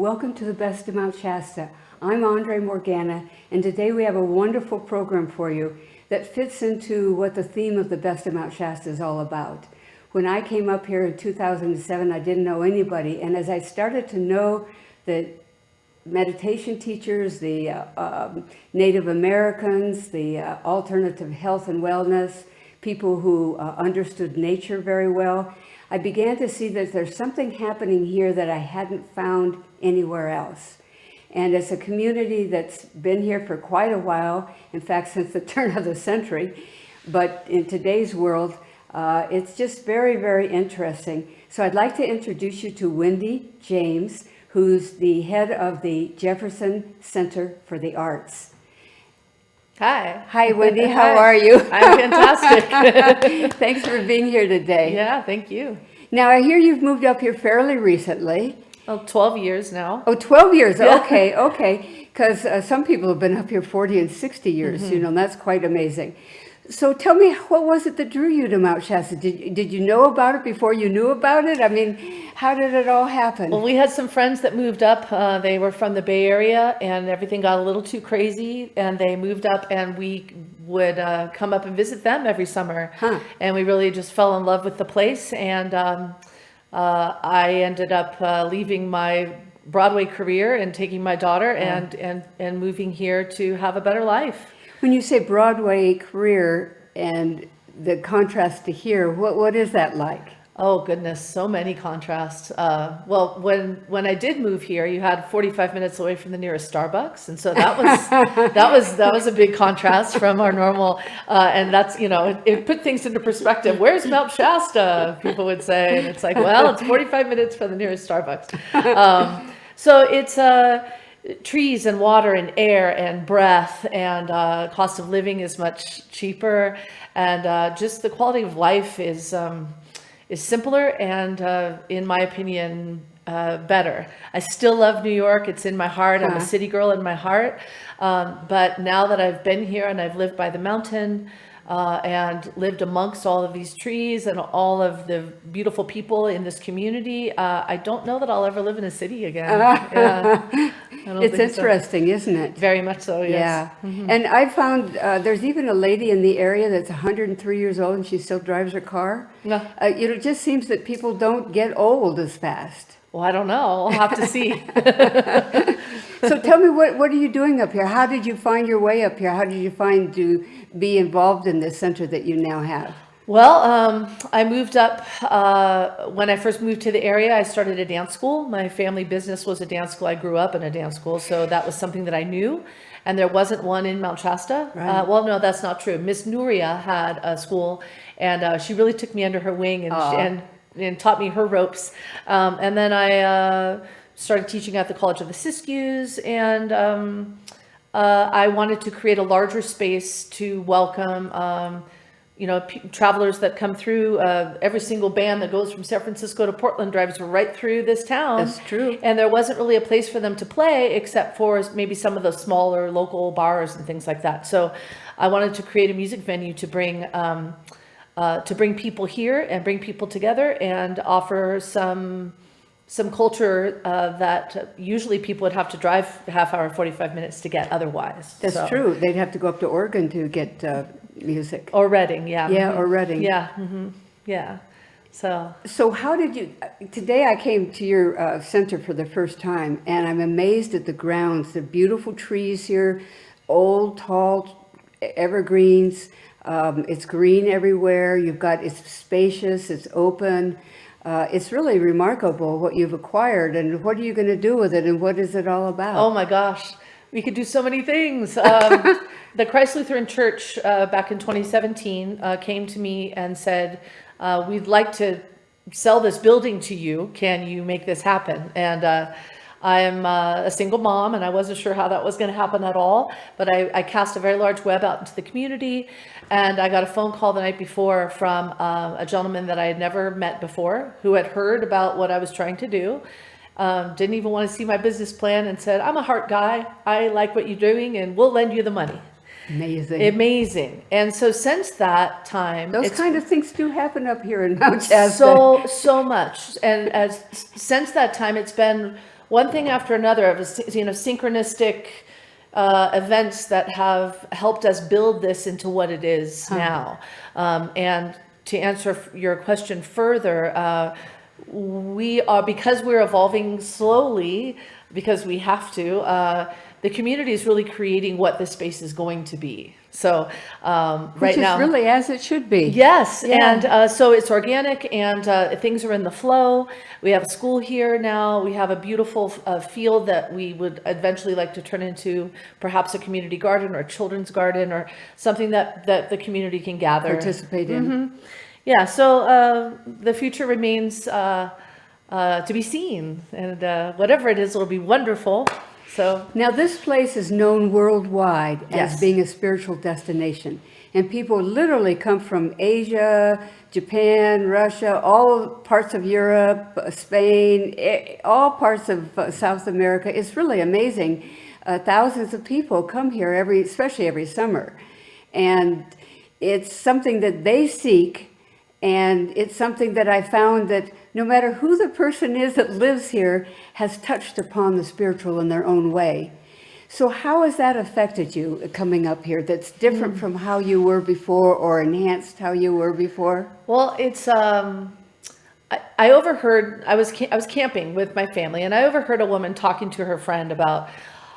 Welcome to the Best of Mount Shasta. I'm Andrée Morgana, and today we have a wonderful program for you that fits into what the theme of the Best of Mount Shasta is all about. When I came up here in 2007, I didn't know anybody, and as I started to know the meditation teachers, the Native Americans, the alternative health and wellness, people who understood nature very well, I began to see that there's something happening here that I hadn't found anywhere else. And it's a community that's been here for quite a while, in fact, since the turn of the century. But in today's world, it's just very, very interesting. So I'd like to introduce you to Wendy James, who's the head of the Jefferson Center for the Arts. Hi. Hi, Wendy. How are you? I'm fantastic. Thanks for being here today. Yeah, thank you. Now, I hear you've moved up here fairly recently. Well, 12 years now. Oh, 12 years. Yeah. Okay. Because some people have been up here 40 and 60 years, and that's quite amazing. So tell me, what was it that drew you to Mount Shasta? Did you know about it before you knew about it? I mean, how did it all happen? Well, we had some friends that moved up. They were from the Bay Area, and everything got a little too crazy, and they moved up, and we would come up and visit them every summer. And we really just fell in love with the place, and I ended up leaving my Broadway career and taking my daughter and moving here to have a better life. When you say Broadway career and the contrast to here, what is that like? Oh goodness, so many contrasts. Well, when I did move here, you had 45 minutes away from the nearest Starbucks, and so that was a big contrast from our normal. And that's it put things into perspective. Where's Mount Shasta? People would say, and it's like, well, it's 45 minutes from the nearest Starbucks. So it's trees and water and air and breath, and cost of living is much cheaper, and just the quality of life is simpler and, in my opinion, better. I still love New York. It's in my heart. I'm a city girl in my heart. But now that I've been here and I've lived by the mountain and lived amongst all of these trees and all of the beautiful people in this community, I don't know that I'll ever live in a city again. Yeah. It's interesting, isn't it? Very much so, yes. Yeah. And I found there's even a lady in the area that's 103 years old and she still drives her car. No. It just seems that people don't get old as fast. Well, I don't know. I'll have to see. So tell me, what are you doing up here? How did you find your way up here? How did you find to be involved in this center that you now have? Well, I moved up, when I first moved to the area, I started a dance school. My family business was a dance school. I grew up in a dance school, so that was something that I knew. And there wasn't one in Mount Shasta. Right. Well, no, that's not true. Miss Nuria had a school, and she really took me under her wing and taught me her ropes. And then I started teaching at the College of the Siskiyous, and I wanted to create a larger space to welcome travelers that come through. Every single band that goes from San Francisco to Portland drives right through this town. That's true. And there wasn't really a place for them to play except for maybe some of the smaller local bars and things like that. So I wanted to create a music venue to bring people here and bring people together and offer some culture that usually people would have to drive half hour, 45 minutes to get otherwise. That's true. They'd have to go up to Oregon to get music. Or Reading, yeah. Yeah, or Reading. Yeah, yeah. So how did you, today I came to your center for the first time, and I'm amazed at the grounds, the beautiful trees here, old, tall evergreens. It's green everywhere. It's spacious, it's open. It's really remarkable what you've acquired, and what are you going to do with it, and what is it all about? Oh my gosh, we could do so many things. The Christ Lutheran Church back in 2017 came to me and said, we'd like to sell this building to you. Can you make this happen? And I'm a single mom, and I wasn't sure how that was going to happen at all, but I cast a very large web out into the community, and I got a phone call the night before from a gentleman that I had never met before, who had heard about what I was trying to do, didn't even want to see my business plan, and said, I'm a heart guy, I like what you're doing, and we'll lend you the money. Amazing. And so since that time, those kind of things do happen up here in Mount Shasta. So much. And since that time, it's been one thing after another of synchronistic events that have helped us build this into what it is now. And to answer your question further, we are, because we're evolving slowly, because we have to, the community is really creating what this space is going to be. So Which is really as it should be. Yes, Yeah. and so it's organic, and things are in the flow. We have a school here now. We have a beautiful field that we would eventually like to turn into perhaps a community garden or a children's garden or something that the community can gather. Participate in. Yeah, so the future remains to be seen, and whatever it is, it'll be wonderful. So Now, this place is known worldwide as Yes. being a spiritual destination. And people literally come from Asia, Japan, Russia, all parts of Europe, Spain, all parts of South America. It's really amazing. Thousands of people come here especially every summer. And it's something that they seek. And it's something that I found that no matter who the person is that lives here has touched upon the spiritual in their own way. So how has that affected you coming up here that's different from how you were before or enhanced how you were before? well, it's I overheard, I was camping with my family, and I overheard a woman talking to her friend about,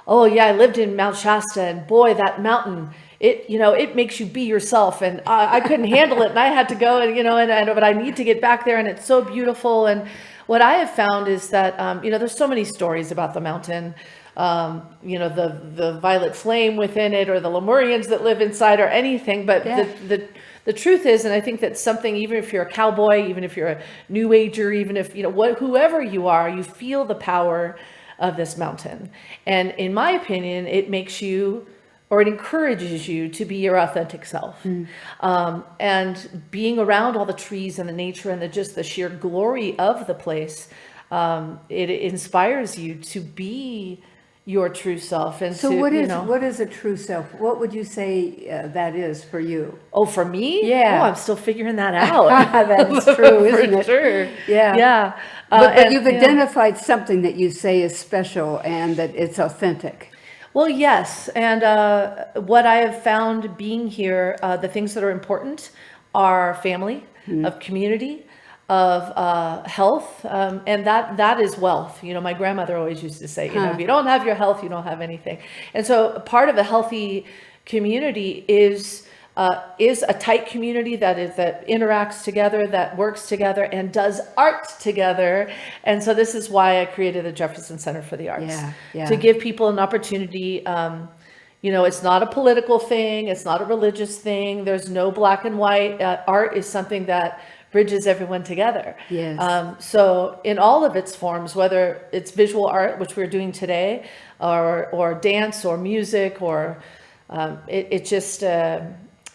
oh yeah, I lived in Mount Shasta, and boy, that mountain, it makes you be yourself, and I couldn't handle it, and I had to go, and but I need to get back there, and it's so beautiful. And what I have found is that there's so many stories about the mountain, the violet flame within it, or the Lemurians that live inside, or anything. But Yeah. the truth is, and I think that's something, even if you're a cowboy, even if you're a new ager, even if whoever you are, you feel the power of this mountain. And in my opinion, it makes you, or it encourages you to be your authentic self. And being around all the trees and the nature and just the sheer glory of the place, it inspires you to be your true self. And So to, what is a true self? What would you say that is for you? Oh, for me? Yeah. Oh, I'm still figuring that out. That's true, isn't For it? sure. Yeah. Yeah. But And, you've identified something that you say is special and that it's authentic. Well, yes. And what I have found being here, the things that are important are family, of community, of health, and that is wealth. My grandmother always used to say, if you don't have your health, you don't have anything. And so part of a healthy community is a tight community that interacts together, that works together, and does art together. And so this is why I created the Jefferson Center for the Arts, Yeah. to give people an opportunity. It's not a political thing. It's not a religious thing. There's no black and white. Art is something that bridges everyone together. Yes. So in all of its forms, whether it's visual art, which we're doing today, or dance or music, or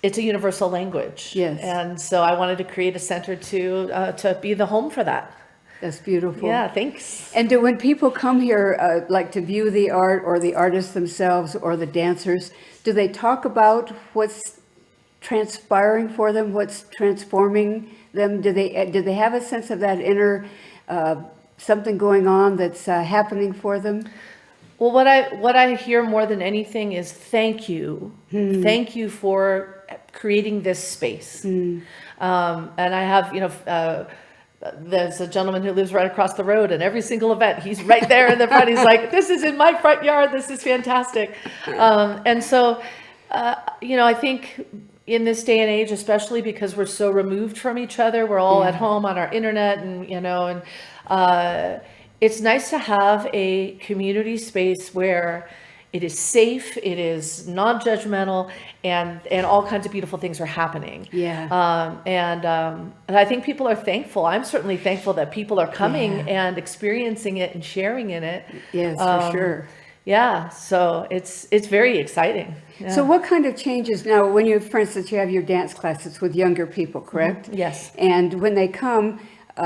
it's a universal language. Yes. And so I wanted to create a center to be the home for that. That's beautiful. Yeah, thanks. And when people come here, like to view the art or the artists themselves or the dancers, do they talk about what's transpiring for them, what's transforming them? Do they have a sense of that inner something going on that's happening for them? Well, what I hear more than anything is thank you. Thank you for creating this space. And I have, there's a gentleman who lives right across the road, and every single event, he's right there in the front. He's like, this is in my front yard. This is fantastic. And so, I think in this day and age, especially because we're so removed from each other, we're all at home on our internet, and it's nice to have a community space where it is safe, it is non-judgmental, and all kinds of beautiful things are happening. Yeah. And I think people are thankful. I'm certainly thankful that people are coming and experiencing it and sharing in it. Yes, for sure. Yeah, so it's very exciting. Yeah. So what kind of changes now when for instance, you have your dance classes with younger people, correct? Yes. And when they come,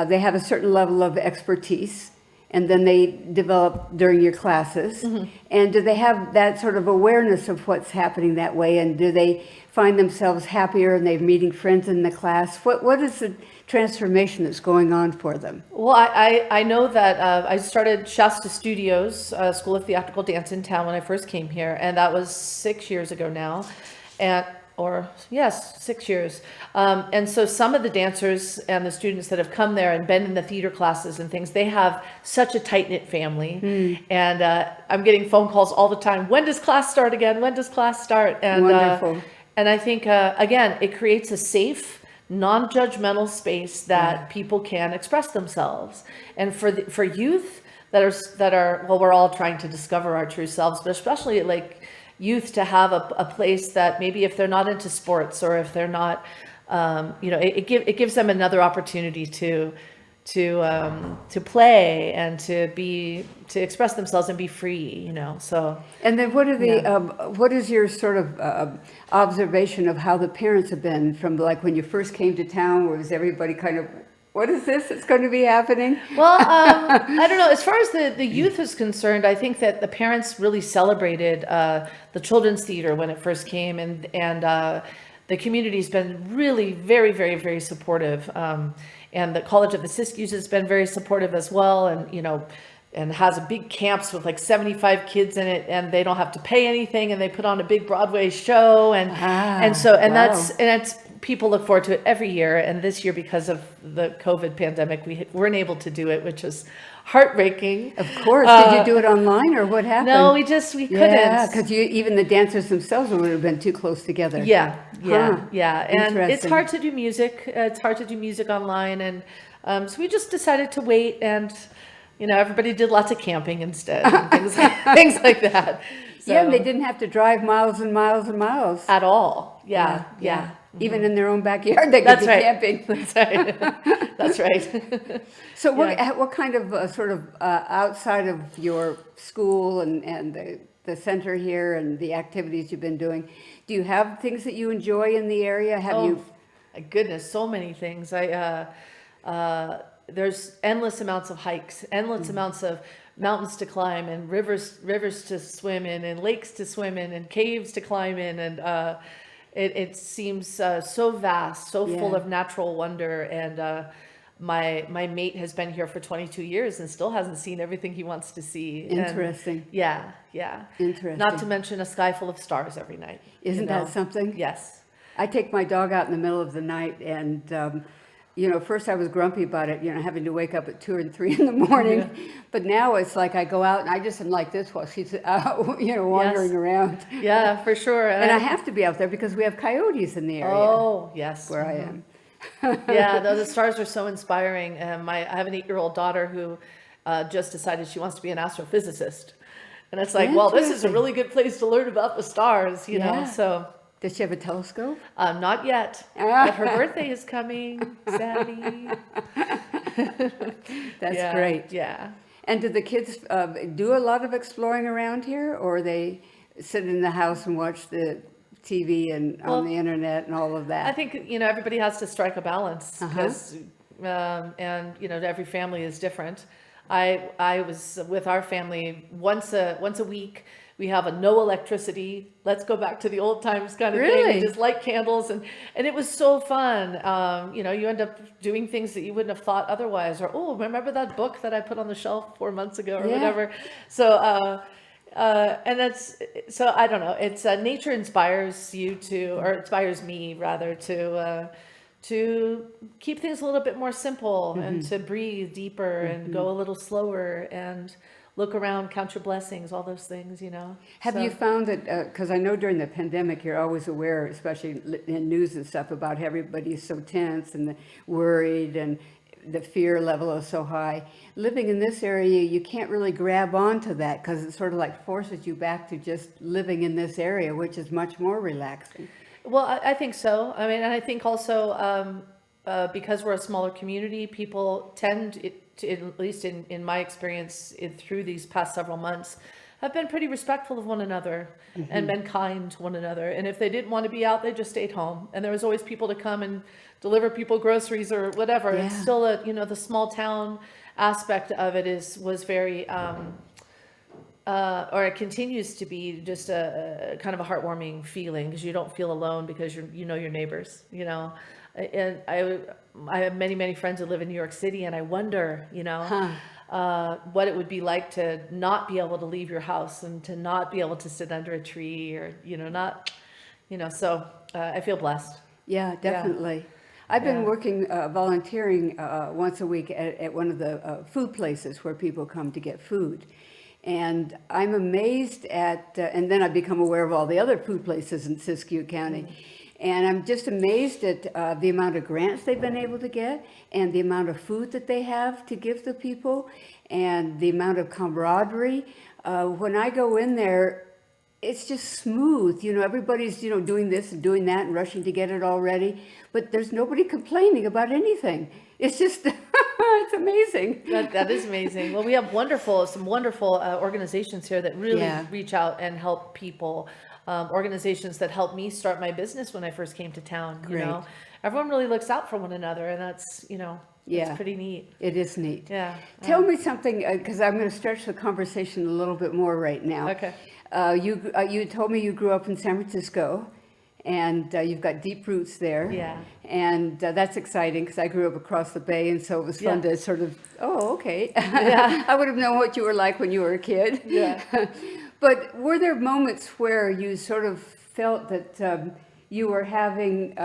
they have a certain level of expertise. and then they develop during your classes. And do they have that sort of awareness of what's happening that way? And do they find themselves happier and they're meeting friends in the class? What is the transformation that's going on for them? Well, I know that I started Shasta Studios, School of Theatrical Dance in town when I first came here, and that was 6 years ago now, or yes, 6 years. And so some of the dancers and the students that have come there and been in the theater classes and things, they have such a tight-knit family. And I'm getting phone calls all the time. When does class start again? When does class start? And, Wonderful. And I think, again, it creates a safe, non-judgmental space that people can express themselves. And for youth that are, well, we're all trying to discover our true selves, but especially like youth to have a place that maybe if they're not into sports or if they're not, it gives them another opportunity to play and to express themselves and be free, so. And then what is your sort of observation of how the parents have been from like when you first came to town? Was everybody kind of, what is this that's going to be happening? Well, I don't know. As far as the youth is concerned, I think that the parents really celebrated the children's theater when it first came, and the community's been really very, very, very supportive. And the College of the Siskiyous has been very supportive as well, and has a big camps with like 75 kids in it, and they don't have to pay anything, and they put on a big Broadway show, and that's people look forward to it every year. And this year, because of the COVID pandemic, we weren't able to do it, which was heartbreaking. Of course. Did you do it online or what happened? No, we couldn't. Yeah, because even the dancers themselves would have been too close together. Yeah. And it's Interesting. hard to do music. It's hard to do music online, and so we just decided to wait, and everybody did lots of camping instead, and things like that. So, Yeah, they didn't have to drive miles and miles and miles. at all. Yeah. Even in their own backyard, they could be camping. That's right. That's right. So what kind of sort of outside of your school and the center here and the activities you've been doing, do you have things that you enjoy in the area? My goodness, so many things. There's endless amounts of hikes, endless amounts of mountains to climb, and rivers to swim in, and lakes to swim in, and caves to climb in, and it seems so vast, so full of natural wonder. And my mate has been here for 22 years and still hasn't seen everything he wants to see. Interesting. And yeah. Interesting. Not to mention a sky full of stars every night. Isn't that something? Yes. I take my dog out in the middle of the night, and first I was grumpy about it, having to wake up at 2 and 3 in the morning. But now it's like I go out and I just am like this while she's out, wandering around. Yeah, for sure. And I have to be out there because we have coyotes in the area. Oh, yes. Where I am. Yeah, the stars are so inspiring. I have an 8-year-old daughter who just decided she wants to be an astrophysicist. And it's like, well, this is a really good place to learn about the stars, know, so. Does she have a telescope? Not yet, but her birthday is coming, Sandy. That's great. Yeah. And do the kids do a lot of exploring around here, or they sit in the house and watch the TV and on the internet and all of that? I think, everybody has to strike a balance, because, and, every family is different. I was with our family once a week. We have a no electricity, let's go back to the old times kind of thing. We just light candles, and it was so fun. You end up doing things that you wouldn't have thought otherwise, or, remember that book that I put on the shelf 4 months ago, or whatever. So, and so I don't know, it's nature inspires you or inspires me rather to keep things a little bit more simple, and to breathe deeper, and go a little slower, and look around, count your blessings, all those things, Have you found that, because I know during the pandemic, you're always aware, especially in news and stuff, about how everybody's so tense and worried, and the fear level is so high. Living in this area, you can't really grab onto that, because it sort of like forces you back to just living in this area, which is much more relaxing. Well, I think so. I mean, and I think also because we're a smaller community, people tend to, at least in my experience through these past several months, have been pretty respectful of one another, and been kind to one another. And if they didn't want to be out, they just stayed home. And there was always people to come and deliver people groceries or whatever. It's still the small town aspect of it was very, or it continues to be just a kind of a heartwarming feeling because you don't feel alone because you know your neighbors, you know. And I have many friends who live in New York City, and I wonder, you know, what it would be like to not be able to leave your house and to not be able to sit under a tree or, you know, not, you know, so I feel blessed. Yeah, definitely. I've been Yeah. working, volunteering once a week at one of the food places where people come to get food. And I'm amazed at, and then I become aware of all the other food places in Siskiyou County. And I'm just amazed at the amount of grants they've been able to get and the amount of food that they have to give the people and the amount of camaraderie. When I go in there, it's just smooth. You know, everybody's, you know, doing this and doing that and rushing to get it all ready. But there's nobody complaining about anything. It's just, it's amazing. That is amazing. Well, we have some wonderful organizations here that really Yeah. reach out and help people. Organizations that helped me start my business when I first came to town. You Great. know, everyone really looks out for one another, and that's, you know, Yeah. it's pretty neat. It is neat. Yeah. Tell me something, because I'm going to stretch the conversation a little bit more right now. Okay. You told me you grew up in San Francisco, and you've got deep roots there. Yeah. And that's exciting because I grew up across the bay, and so it was fun Yeah. to sort of, oh, okay. Yeah. I would have known what you were like when you were a kid. Yeah. But were there moments where you sort of felt that you were having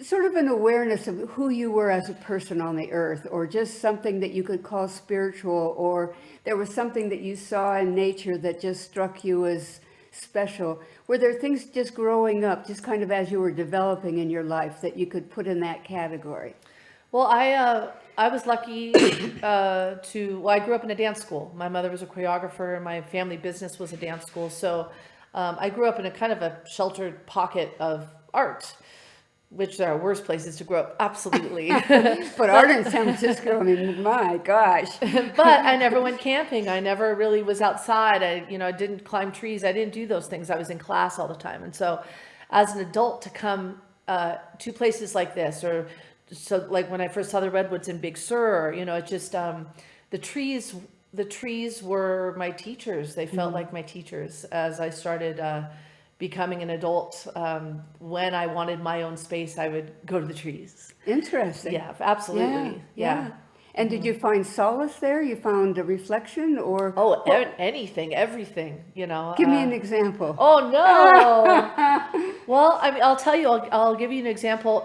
sort of an awareness of who you were as a person on the earth, or just something that you could call spiritual, or there was something that you saw in nature that just struck you as special? Were there things just growing up, just kind of as you were developing in your life, that you could put in that category? Well, I was lucky well, I grew up in a dance school. My mother was a choreographer, and my family business was a dance school. So I grew up in a kind of a sheltered pocket of art, which there are worse places to grow up, absolutely. But art in San Francisco, I mean, my gosh. But I never went camping. I never really was outside. I didn't climb trees. I didn't do those things. I was in class all the time. And so as an adult to come to places like this, or so like when I first saw the redwoods in Big Sur, you know, it just, the trees were my teachers. They felt like my teachers as I started becoming an adult. When I wanted my own space, I would go to the trees. Interesting. Yeah, absolutely. Yeah. And did you find solace there? You found a reflection, or Oh, anything, everything, you know. give me an example. Oh no! Well, I mean, I'll tell you. I'll give you an example.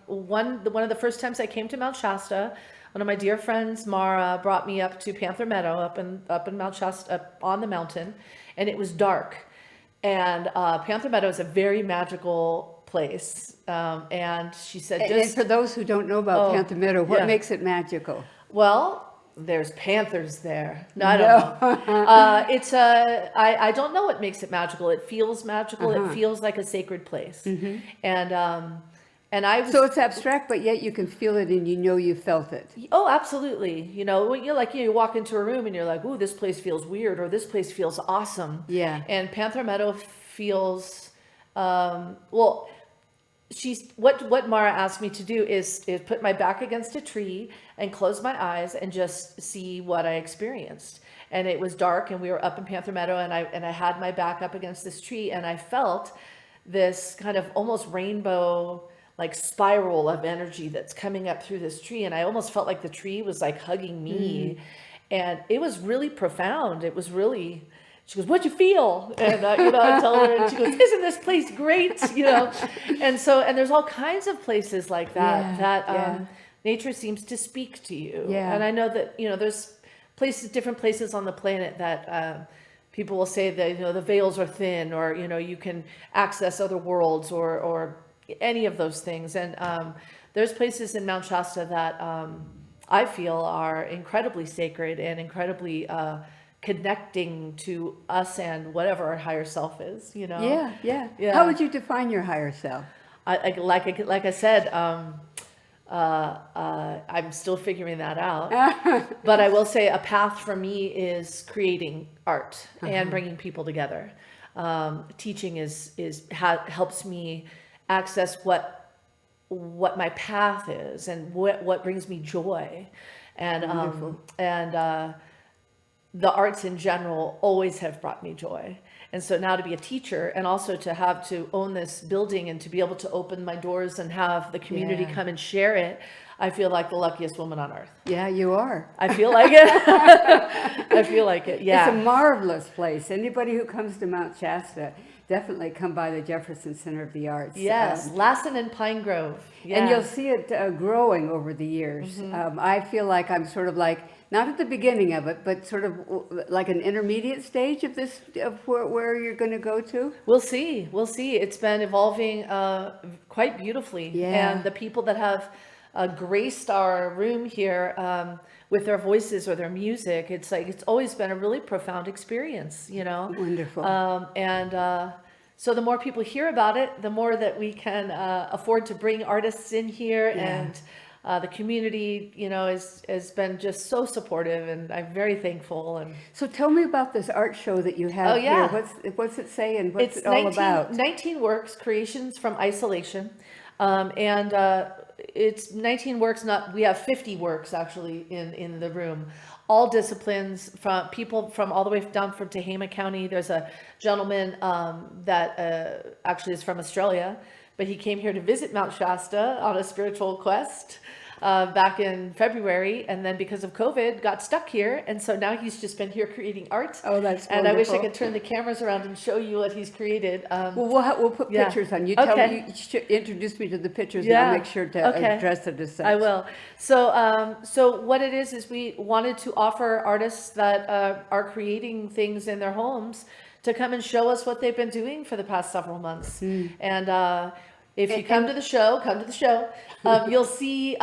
One of the first times I came to Mount Shasta, one of my dear friends, Mara, brought me up to Panther Meadow, up in Mount Shasta, up on the mountain, and it was dark. And Panther Meadow is a very magical place. And she said, And for those who don't know about Panther Meadow, what makes it magical? well, there's panthers there. No, I don't know. I don't know what makes it magical. It feels magical. It feels like a sacred place. And I was, So it's abstract, but yet you can feel it and you know you felt it. oh, absolutely. You know, when you walk into a room and you're like, ooh, this place feels weird, or this place feels awesome. Yeah. And Panther Meadow feels, well, what Mara asked me to do is put my back against a tree and close my eyes and just see what I experienced. And it was dark, and we were up in Panther Meadow, and I had my back up against this tree, and I felt this kind of almost rainbow like spiral of energy that's coming up through this tree, and I almost felt like the tree was like hugging me, and it was really profound. It was really. She goes, "What'd you feel?" And I tell her, and she goes, "Isn't this place great?" And there's all kinds of places like that nature seems to speak to you. Yeah. And I know that there's different places on the planet that people will say that the veils are thin, or you can access other worlds, or any of those things. And there's places in Mount Shasta that I feel are incredibly sacred and incredibly connecting to us and whatever our higher self is, Yeah. Yeah. How would you define your higher self? Like I said, I'm still figuring that out. But I will say a path for me is creating art and bringing people together. Teaching helps me access what what my path is and what brings me joy. And Wonderful. The arts in general always have brought me joy. And so now to be a teacher and also to have to own this building and to be able to open my doors and have the community Yeah. come and share it, I feel like the luckiest woman on earth. Yeah, you are. I feel like it. I feel like it. Yeah. It's a marvelous place. Anybody who comes to Mount Shasta, definitely come by the Jefferson Center of the Arts. Yes, Lassen and Pine Grove. Yeah. And you'll see it growing over the years. I feel like I'm sort of like, not at the beginning of it, but sort of like an intermediate stage of this, of where you're going to go to. We'll see. We'll see. It's been evolving quite beautifully. Yeah. And the people that have graced our room here with their voices or their music, it's like, it's always been a really profound experience, you know? Wonderful. So the more people hear about it, the more that we can afford to bring artists in here. Yeah. And the community, you know, has been just so supportive, and I'm very thankful. And So tell me about this art show that you have Oh, yeah. here. What's it say and what's it's it all about? 19 works, creations from isolation. It's 19 works, we have 50 works actually in the room. All disciplines, from people from all the way down from Tehama County. There's a gentleman that actually is from Australia, but he came here to visit Mount Shasta on a spiritual quest back in February, and then because of COVID got stuck here, and so now he's just been here creating art. Oh, that's And I wish I wonderful. could turn the cameras around and show you what he's created. Well, we'll put Yeah. pictures on. You Okay. tell me, introduce me to the pictures, and Yeah. I'll make sure to Okay. address it as such. I will. So what it is we wanted to offer artists that are creating things in their homes to come and show us what they've been doing for the past several months. And if you come to the show, you'll see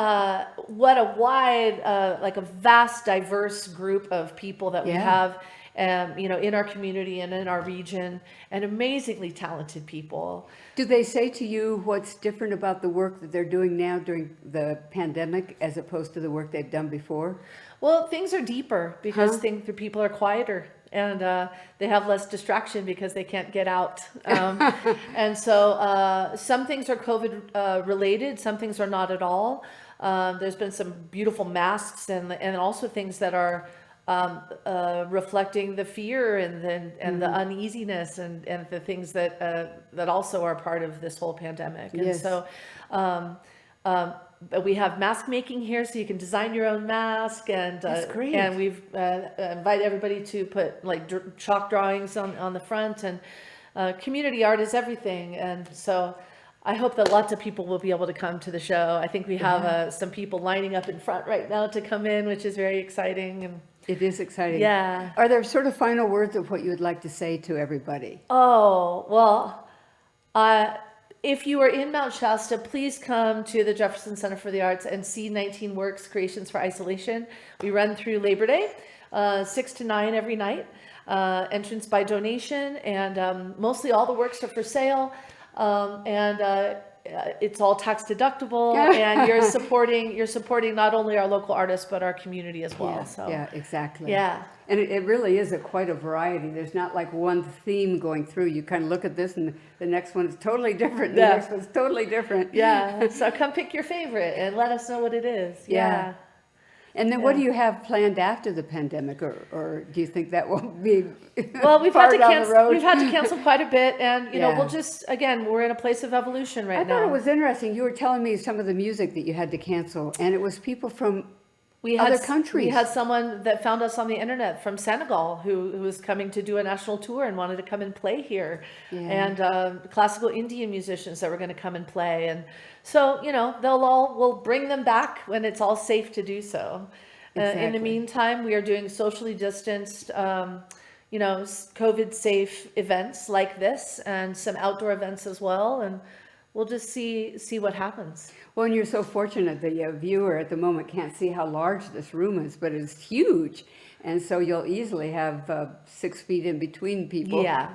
what a wide, like a vast, diverse group of people that we Yeah. have, you know, in our community and in our region, and amazingly talented people. Do they say to you what's different about the work that they're doing now during the pandemic as opposed to the work they've done before? Well, things are deeper because Huh? the people are quieter, and they have less distraction because they can't get out. And so some things are COVID related, some things are not at all. There's been some beautiful masks and also things that are reflecting the fear and the uneasiness and the things that also are part of this whole pandemic. And Yes. so but we have mask making here, so you can design your own mask, and That's great. and we've invited everybody to put like chalk drawings on the front, and community art is everything. And so I hope that lots of people will be able to come to the show. I think we have some people lining up in front right now to come in, which is very exciting. And It is exciting. yeah. Are there sort of final words of what you would like to say to everybody? Oh, well, if you are in Mount Shasta, please come to the Jefferson Center for the Arts and see 19 Works, Creations for Isolation. We run through Labor Day, 6 to 9 every night, entrance by donation, and mostly all the works are for sale, and it's all tax deductible, and you're supporting not only our local artists, but our community as well. Yeah, So yeah, exactly. yeah. And it really is quite a variety. There's not like one theme going through. You kind of look at this and the next one is totally different. The Yeah. next one's totally different. Yeah, so come pick your favorite and let us know what it is. Yeah. And then what do you have planned after the pandemic, or do you think that won't be Well, we've far had to down the cancel. road? We've had to cancel quite a bit, and you know, Yeah. we'll just we're in a place of evolution right I now. thought it was interesting. You were telling me some of the music that you had to cancel, and it was people from we other had countries. We had someone that found us on the internet from Senegal who was coming to do a national tour and wanted to come and play here, Yeah. and classical Indian musicians that were going to come and play, and so you know we'll bring them back when it's all safe to do so. In Exactly. the meantime, we are doing socially distanced, you know, COVID safe events like this, and some outdoor events as well, and we'll just see what happens. Well, and you're so fortunate that your viewer at the moment can't see how large this room is, but it's huge. And so you'll easily have 6 feet in between people. Yeah.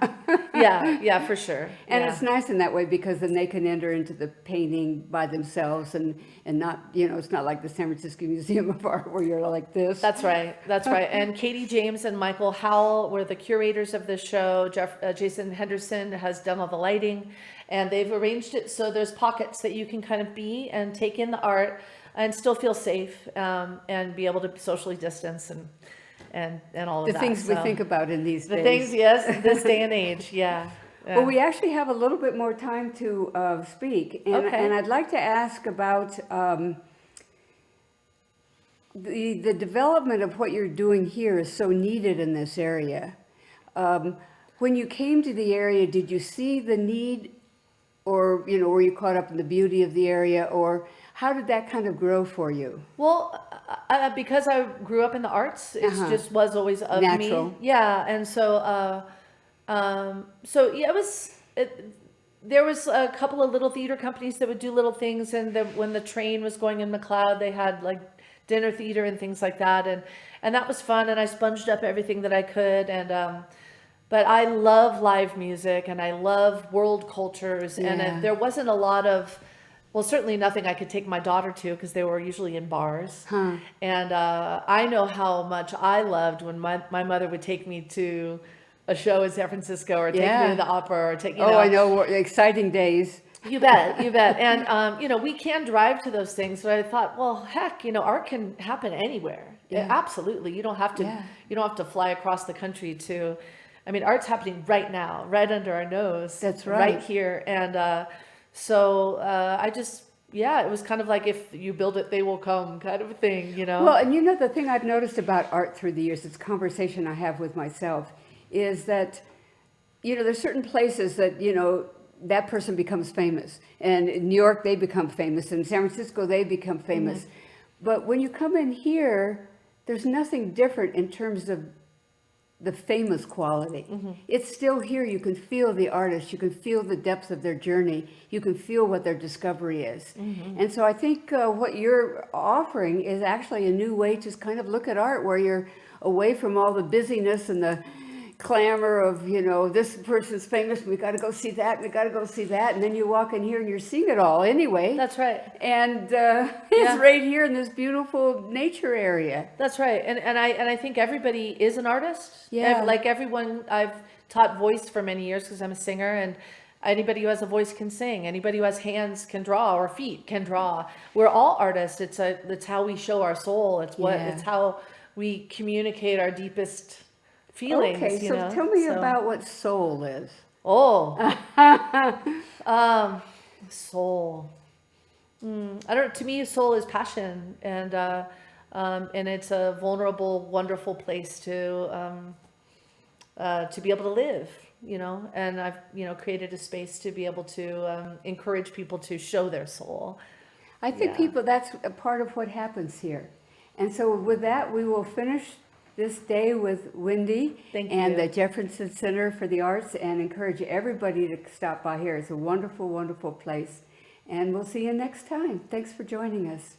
Yeah, for sure. And Yeah. it's nice in that way because then they can enter into the painting by themselves and not, it's not like the San Francisco Museum of Art where you're like this. That's right. That's right. And Katie James and Michael Howell were the curators of this show. Jason Henderson has done all the lighting, and they've arranged it so there's pockets that you can kind of be and take in the art and still feel safe, and be able to socially distance and all of The that. things we So, think about in these the days. things, yes, this day and age. Yeah. Well, we actually have a little bit more time to speak, and, Okay. and I'd like to ask about the development of what you're doing here is so needed in this area. When you came to the area, did you see the need, or were you caught up in the beauty of the area, or how did that kind of grow for you? Well, because I grew up in the arts, it just was always of Natural. me. Yeah, and so yeah, there was a couple of little theater companies that would do little things, and when the train was going in McLeod, they had like dinner theater and things like that, and that was fun, and I sponged up everything that I could, and but I love live music and I love world cultures, Yeah. and there wasn't a lot of, well, certainly nothing I could take my daughter to because they were usually in bars. And I know how much I loved when my mother would take me to a show in San Francisco, or take me Yeah. to the opera, or take, I know, exciting days. You bet, you bet. And, we can drive to those things, but I thought, well, heck, art can happen anywhere. Yeah. Absolutely. You don't have to, Yeah. you don't have to fly across the country art's happening right now, right under our nose. That's right. Right here. And so I just, it was kind of like, if you build it, they will come kind of a thing, Well, and the thing I've noticed about art through the years, it's a conversation I have with myself, is that, there's certain places that, that person becomes famous. And in New York, they become famous. In San Francisco, they become famous. But when you come in here, there's nothing different in terms of the famous quality. It's still here. You can feel the artist. You can feel the depth of their journey. You can feel what their discovery is. And so I think what you're offering is actually a new way to kind of look at art, where you're away from all the busyness and the clamor of, this person's famous, we got to go see that, we got to go see that. And then you walk in here and you're seeing it all anyway. That's right. And it's right here in this beautiful nature area. That's right. And I think everybody is an artist. Yeah. Like everyone, I've taught voice for many years because I'm a singer, and anybody who has a voice can sing. Anybody who has hands can draw, or feet can draw. We're all artists. It's how we show our soul. It's how we communicate our deepest feelings. Okay, so tell me about what soul is. Oh, soul. I don't. To me, soul is passion, and it's a vulnerable, wonderful place to be able to live. And I've created a space to be able to encourage people to show their soul. I think that's a part of what happens here. And so with that, we will finish this day with Wendy and the Jefferson Center for the Arts, and encourage everybody to stop by here. It's a wonderful, wonderful place. And we'll see you next time. Thanks for joining us.